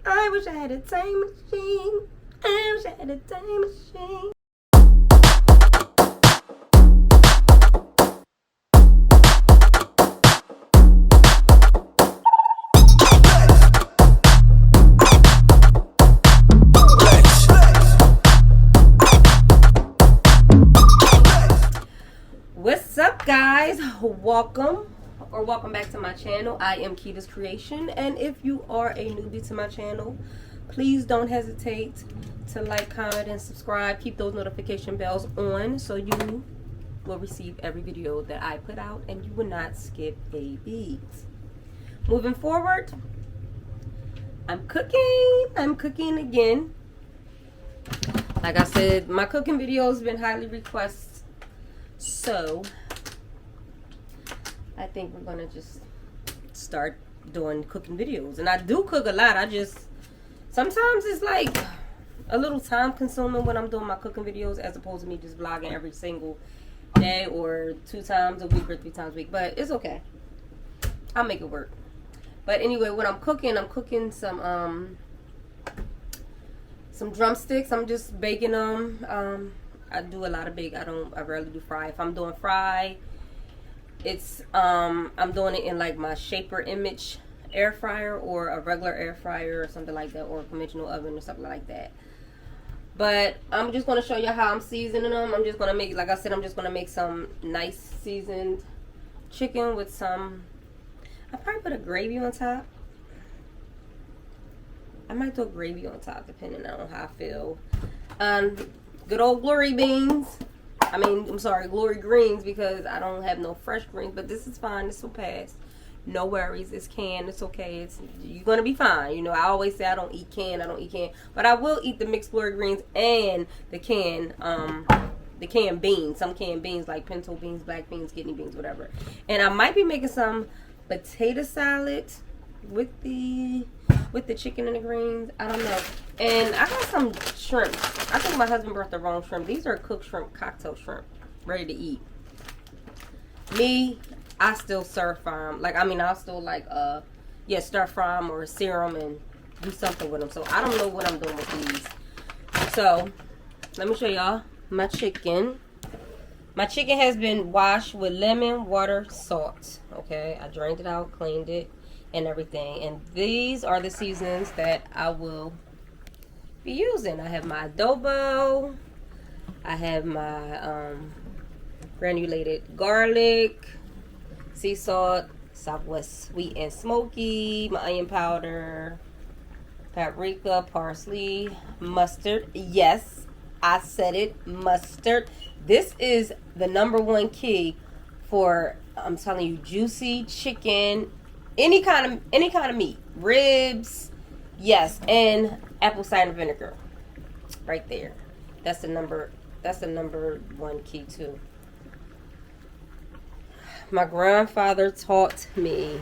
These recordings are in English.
I wish I had a time machine. I wish I had a time machine. What's up, guys? Welcome back to my channel. I am Keda's Creation, and if you are a newbie to my channel, please don't hesitate to like, comment, and subscribe. Keep those notification bells on so you will receive every video that I put out and you will not skip a beat. Moving forward, I'm cooking again. Like I said, my cooking video has been highly requested, so I think we're gonna just start doing cooking videos. And I do cook a lot. Sometimes it's like a little time consuming when I'm doing my cooking videos, as opposed to me just vlogging every single day or 2 times a week or 3 times a week. But it's okay. I'll make it work. But anyway, when I'm cooking some drumsticks. I'm just baking them. I do a lot of bake. I rarely do fry. If I'm doing fry, it's I'm doing it in like my Shaper Image air fryer or a regular air fryer or something like that, or a conventional oven or something like that. But I'm just going to show you how I'm seasoning them. I'm just going to make, like I said, I'm just going to make some nice seasoned chicken with some, I probably put a gravy on top. I might do a gravy on top depending on how I feel. Good old glory beans. Glory greens, because I don't have no fresh greens, but this is fine. This will pass. No worries. It's canned. It's okay. You're gonna be fine. You know, I always say I don't eat canned. But I will eat the mixed glory greens and the canned beans. Some canned beans like pinto beans, black beans, kidney beans, whatever. And I might be making some potato salad with the chicken and the greens. I don't know. And I got some shrimp. I think my husband brought the wrong shrimp. These are cooked shrimp, cocktail shrimp, ready to eat. Me, I still stir fry them. I'll still stir fry them or sear them and do something with them. So I don't know what I'm doing with these. So let me show y'all my chicken. My chicken has been washed with lemon, water, salt. Okay, I drained it out, cleaned it, and everything. And these are the seasonings that I will be using. I have my adobo. I have my granulated garlic, sea salt, Southwest sweet and smoky, my onion powder, paprika, parsley, mustard. Yes, I said it, mustard. This is the #1 key for, I'm telling you, juicy chicken, any kind of meat, ribs, yes, and apple cider vinegar, right there. That's the #1 key too. My grandfather taught me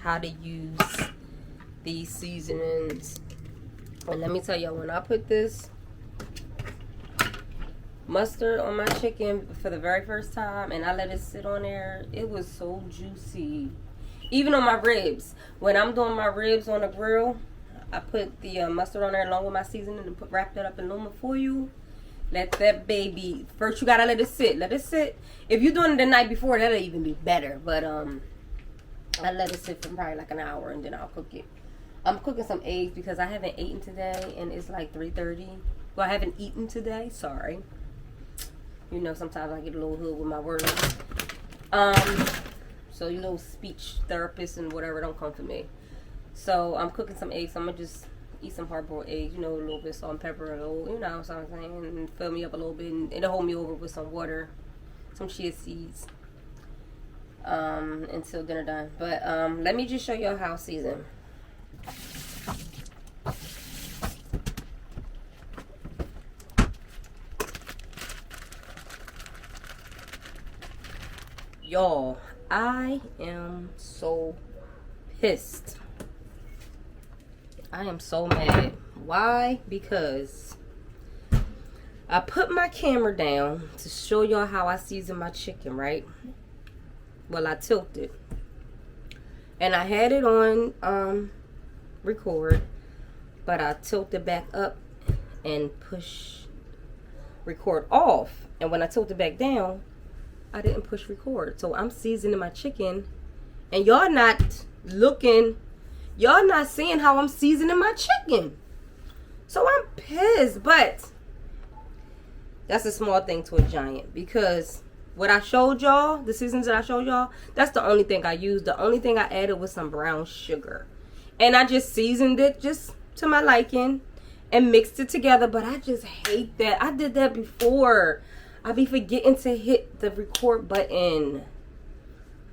how to use these seasonings, and let me tell y'all, when I put this mustard on my chicken for the very first time and I let it sit on there, it was so juicy. Even on my ribs, when I'm doing my ribs on the grill, I put the mustard on there along with my seasoning and wrap that up in aluminum foil. Let that baby, first you gotta let it sit. Let it sit. If you're doing it the night before, that'll even be better. But I let it sit for probably like an hour and then I'll cook it. I'm cooking some eggs because I haven't eaten today and it's like 3:30. Well, I haven't eaten today. Sorry. You know, sometimes I get a little hood with my words. So you know, speech therapists and whatever don't come for me. So I'm cooking some eggs. I'm gonna just eat some hard-boiled eggs, you know, a little bit of salt and pepper, a little, you know what I'm saying, and fill me up a little bit, and it'll hold me over with some water, some chia seeds, until dinner done. But let me just show y'all how I season. Y'all, I am so pissed. I am so mad. Why? Because I put my camera down to show y'all how I season my chicken, right? Well, I tilted. And I had it on record. but I tilt it back up and push record off. And when I tilt it back down, I didn't push record. So I'm seasoning my chicken, and y'all not looking, y'all not seeing how I'm seasoning my chicken. So I'm pissed, but that's a small thing to a giant, because what I showed y'all, the seasons that I showed y'all, that's the only thing I used. The only thing I added was some brown sugar, and I just seasoned it just to my liking and mixed it together. But I just hate that. I did that before. I be forgetting to hit the record button.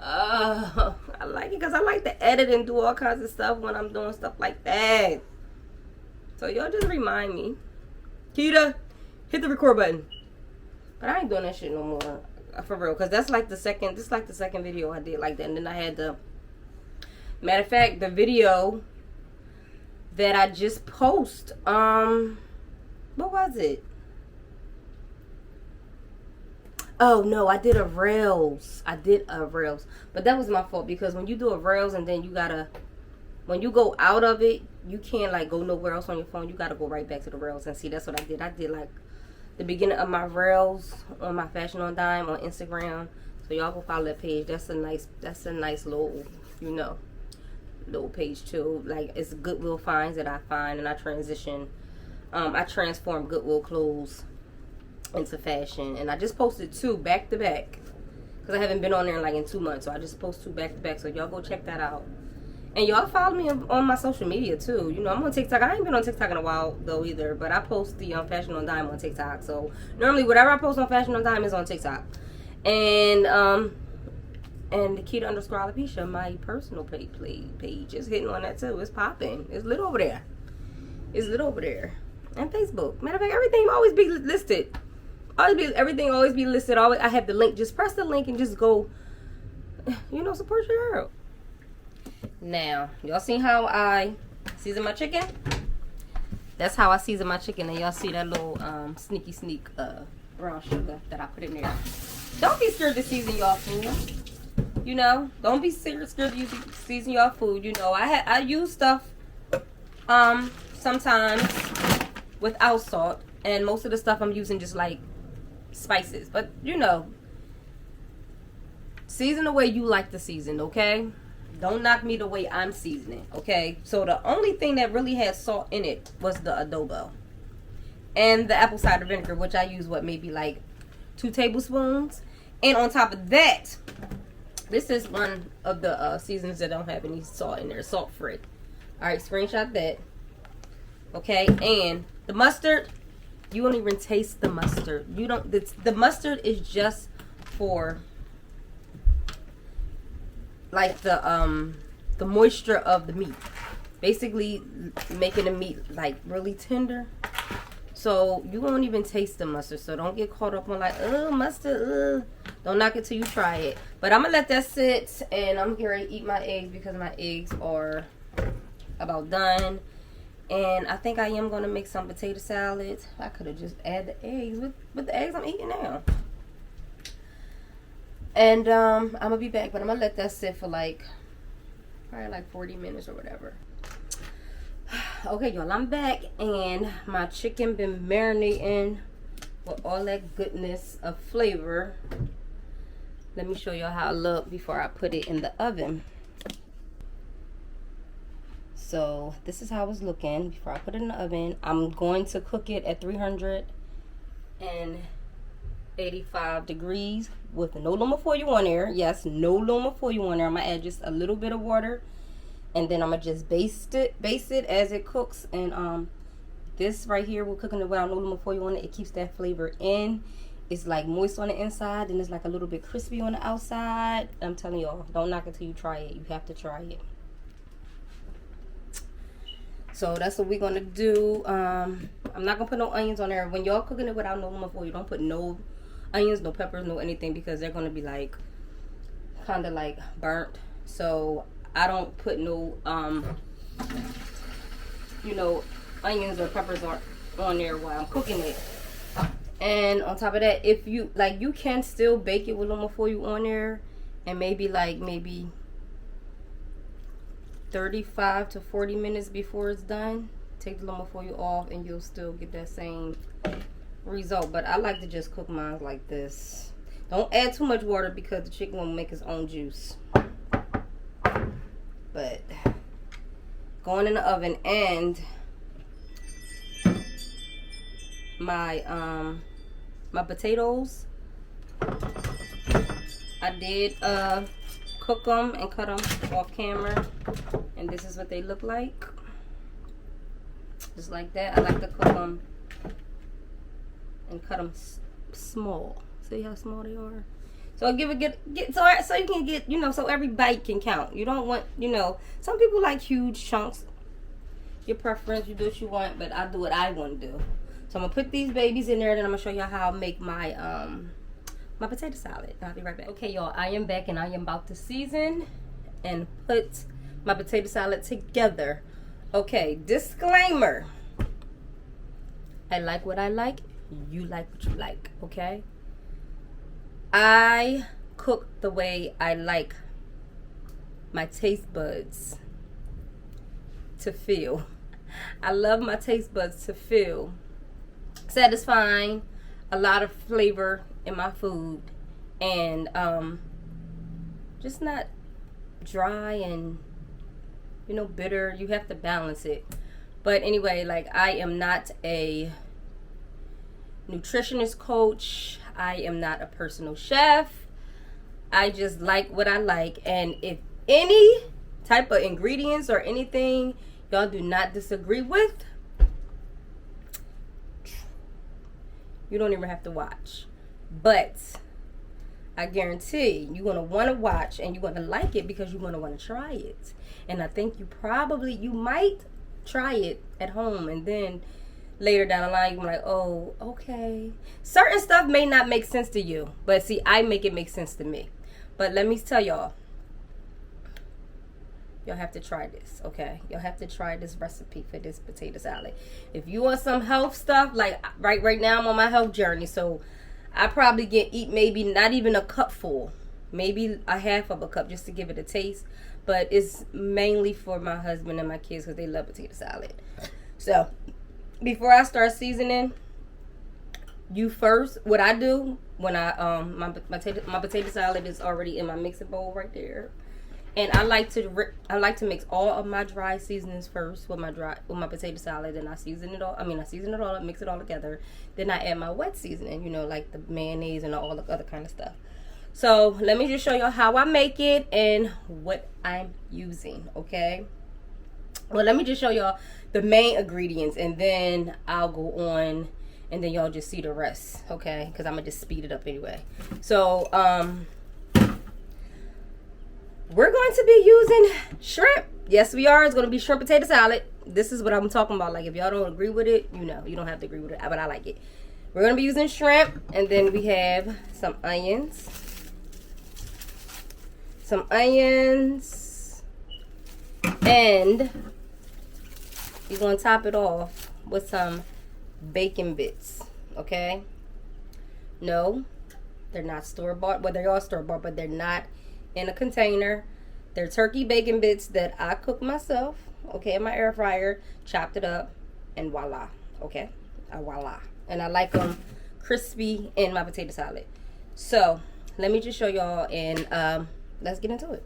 I like it because I like to edit and do all kinds of stuff when I'm doing stuff like that. So y'all just remind me. Keda, hit the record button. But I ain't doing that shit no more. For real. Because that's like the second, this is like the second video I did like that. And then I had the, matter of fact, the video that I just posted. What was it? Oh no, I did a Rails. But that was my fault, because when you do a Rails and then you gotta, when you go out of it, you can't like go nowhere else on your phone. You gotta go right back to the Rails. And see, that's what I did. I did like the beginning of my Rails on my Fashion on Dime on Instagram. So y'all go follow that page. That's a nice little, you know, little page too. Like, it's Goodwill finds that I find, and I transform Goodwill clothes into fashion. And I just posted 2 back to back, because I haven't been on there like in 2 months. So I just posted 2 back to back. So y'all go check that out. And y'all follow me on my social media too. You know, I'm on TikTok. I ain't been on TikTok in a while though either, but I post the Fashion on Dime on TikTok. So normally whatever I post on Fashion on Dime is on TikTok. And the Keda_alopecia, my personal page is hitting on that too. It's popping. It's lit over there. And Facebook. Matter of fact, everything always be listed. Everything always be listed. Always, I have the link. Just press the link and just go, you know, support your girl. Now, y'all see how I season my chicken? That's how I season my chicken. And y'all see that little sneak brown sugar that I put in there. Don't be scared to season y'all food. You know, don't be scared to season y'all food. You know, I use stuff sometimes without salt, and most of the stuff I'm using just like spices. But you know, season the way you like to season, okay? Don't knock me the way I'm seasoning, okay? So the only thing that really had salt in it was the adobo and the apple cider vinegar, which I use maybe like 2 tablespoons. And on top of that, this is one of the seasonings that don't have any salt in there, salt free. All right, screenshot that. Okay, and the mustard, you won't even taste the mustard. You don't. The mustard is just for like the moisture of the meat, basically making the meat like really tender. So you won't even taste the mustard. So don't get caught up on like, oh, mustard. Don't knock it till you try it. But I'm gonna let that sit, and I'm getting ready to eat my eggs because my eggs are about done. And I think I am gonna make some potato salad. I could have just added the eggs with the eggs I'm eating now. And I'm gonna be back, but I'm gonna let that sit for like probably like 40 minutes or whatever. Okay, y'all, I'm back, and my chicken been marinating with all that goodness of flavor. Let me show y'all how it look before I put it in the oven. So this is how it's looking before I put it in the oven. I'm going to cook it at 385 degrees with no aluminum foil on there. Yes, no aluminum foil on there. I'm gonna add just a little bit of water, and then I'm gonna just baste it as it cooks. And this right here, we're cooking it without no aluminum foil on it. It keeps that flavor in. It's like moist on the inside, and it's like a little bit crispy on the outside. I'm telling y'all, don't knock it till you try it. You have to try it. So that's what we're gonna do. I'm not gonna put no onions on there. When y'all cooking it without no aluminum foil, you don't put no onions, no peppers, no anything, because they're gonna be like kind of like burnt. So I don't put no you know, onions or peppers on there while I'm cooking it. And on top of that, if you like, you can still bake it with aluminum foil on there, and maybe 35 to 40 minutes before it's done. take the aluminum foil off and you'll still get that same result. But I like to just cook mine like this. Don't add too much water because the chicken will make its own juice. But going in the oven, and my my potatoes, I did cook them and cut them off camera, and this is what they look like, just like that. I like to cook them and cut them small. See how small they are? So give it so you can get, you know, so every bite can count. You don't want, you know, some people like huge chunks. Your preference, you do what you want, but I do what I want to do. So I'm gonna put these babies in there, and then I'm gonna show y'all how I make my my potato salad. I'll be right back. Okay, y'all, I am back, and I am about to season and put my potato salad together. Okay, disclaimer. I like what I like. You like what you like, okay? I cook the way I like my taste buds to feel. I love my taste buds to feel satisfying, a lot of flavor in my food, and just not dry and, you know, bitter. You have to balance it. But anyway, like, I am not a nutritionist coach. I am not a personal chef. I just like what I like, and if any type of ingredients or anything y'all do not disagree with, you don't even have to watch. But I guarantee you're gonna want to watch, and you're gonna like it because you're gonna want to try it. And I think you might try it at home, and then later down the line, you're like, oh, okay. Certain stuff may not make sense to you, but see, I make it make sense to me. But let me tell y'all, y'all have to try this, okay? Y'all have to try this recipe for this potato salad. If you want some health stuff, like right now I'm on my health journey, so I probably eat maybe not even a cup full, maybe a half of a cup just to give it a taste. But it's mainly for my husband and my kids because they love potato salad. So before I start seasoning, what I do when I my potato salad is already in my mixing bowl right there, and I like to mix all of my dry seasonings first with my potato salad, and I season it all up, mix it all together. Then I add my wet seasoning, you know, like the mayonnaise and all the other kind of stuff. So let me just show you how I make it and what I'm using, okay? Well, let me just show y'all the main ingredients, and then I'll go on, and then y'all just see the rest, okay? Because I'm gonna just speed it up anyway. So we're going to be using shrimp. Yes, we are. It's gonna be shrimp potato salad. This is what I'm talking about. Like, if y'all don't agree with it, you know, you don't have to agree with it, but I like it. We're gonna be using shrimp, and then we have some onions. And you're going to top it off with some bacon bits, okay? No, they're not store-bought. Well, they are store-bought, but they're not in a container. They're turkey bacon bits that I cook myself, okay, in my air fryer, chopped it up, and voila, okay? Voila. And I like them crispy in my potato salad. So, let me just show y'all, and let's get into it.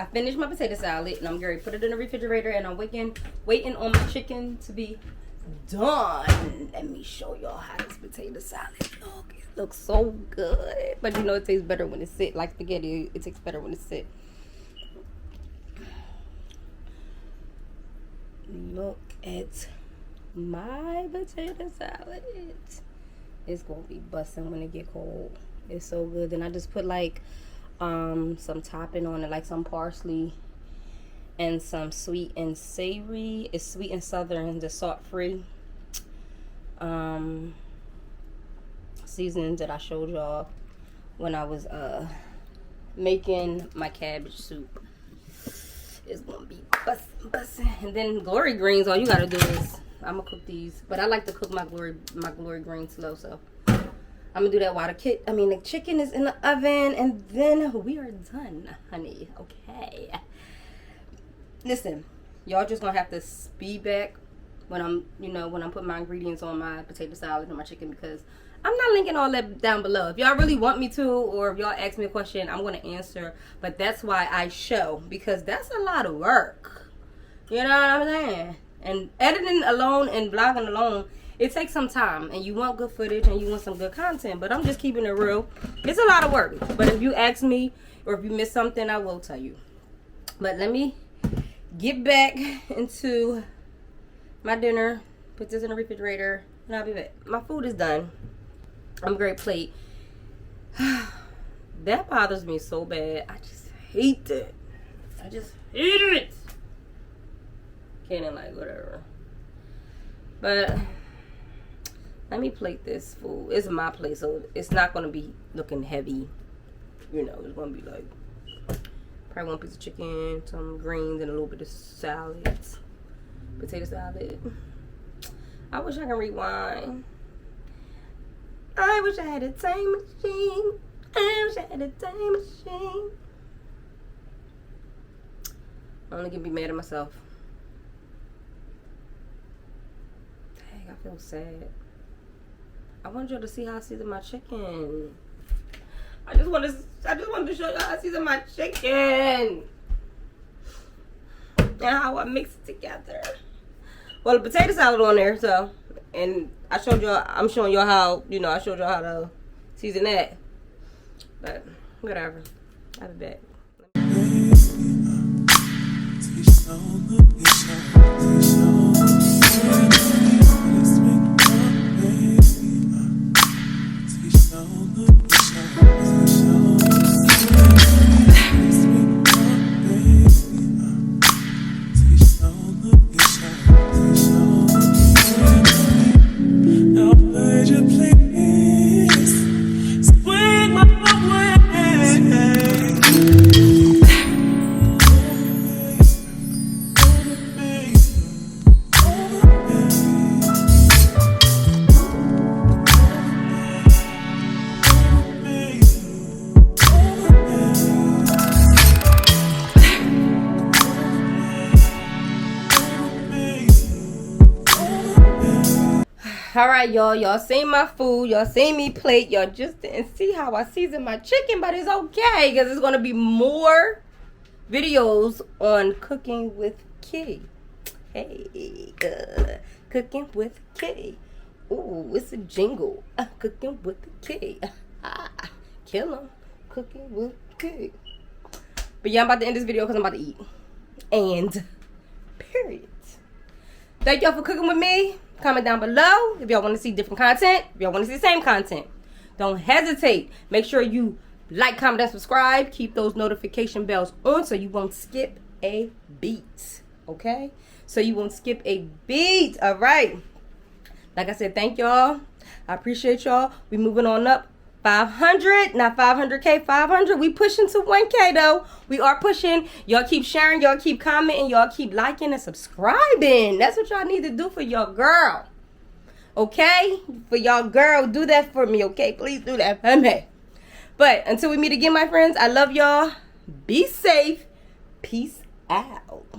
I finished my potato salad, and I'm going to put it in the refrigerator, and I'm waiting on my chicken to be done. Let me show y'all how this potato salad look. It looks so good. But you know it tastes better when it's sit. Like spaghetti, it tastes better when it's sit. Look at my potato salad. It's going to be busting when it get cold. It's so good. Then I just put like some topping on it, like some parsley and some sweet and savory. It's sweet and southern, the salt free seasonings that I showed y'all when I was making my cabbage soup. It's gonna be bussin'. And then glory greens, all you gotta do is, I'm gonna cook these, but I like to cook my glory greens slow, so I'm gonna do that while the chicken is in the oven, and then we are done, honey. Okay. Listen, y'all just gonna have to speed back when I'm putting my ingredients on my potato salad and my chicken, because I'm not linking all that down below. If y'all really want me to, or if y'all ask me a question, I'm gonna answer. But that's why I show, because that's a lot of work. You know what I'm saying? And editing alone and vlogging alone, it takes some time, and you want good footage and you want some good content, but I'm just keeping it real. It's a lot of work, but if you ask me or if you miss something, I will tell you. But let me get back into my dinner, put this in the refrigerator, and I'll be back. My food is done. I'm a great plate. That bothers me so bad. I just hate it. I just hate it. Can't like whatever. But let me plate this food. It's my plate, so it's not gonna be looking heavy. You know, it's gonna be like probably one piece of chicken, some greens, and a little bit of salad, potato salad. I wish I could rewind. I wish I had a time machine. I wish I had a time machine. I'm only gonna be mad at myself. Dang, I feel sad. I want y'all to see how I season my chicken. I just wanted to show y'all how I season my chicken and how I mix it together. Well, the potato salad on there, so, and I showed y'all. I'm showing y'all how, I showed y'all how to season that. But whatever, I'll be back. Alright, y'all seen my food, y'all seen me plate, y'all just didn't see how I season my chicken, but it's okay, because there's going to be more videos on Cooking with Key. Hey, Cooking with Key. Ooh, it's a jingle. Cooking with Key. Kill 'em. Cooking with Key. But yeah, I'm about to end this video because I'm about to eat. And, period. Thank y'all for cooking with me. Comment down below if y'all want to see different content. If y'all want to see the same content. Don't hesitate. Make sure you like, comment, and subscribe. Keep those notification bells on so you won't skip a beat. Okay? So you won't skip a beat. Alright. Like I said, thank y'all. I appreciate y'all. We moving on up. 500, not 500K, 500. We pushing to 1K though. We are pushing. Y'all keep sharing, y'all keep commenting, y'all keep liking and subscribing. That's what y'all need to do for your girl. Okay? For y'all girl, do that for me, okay? Please do that for me. But until we meet again, my friends, I love y'all. Be safe. Peace out.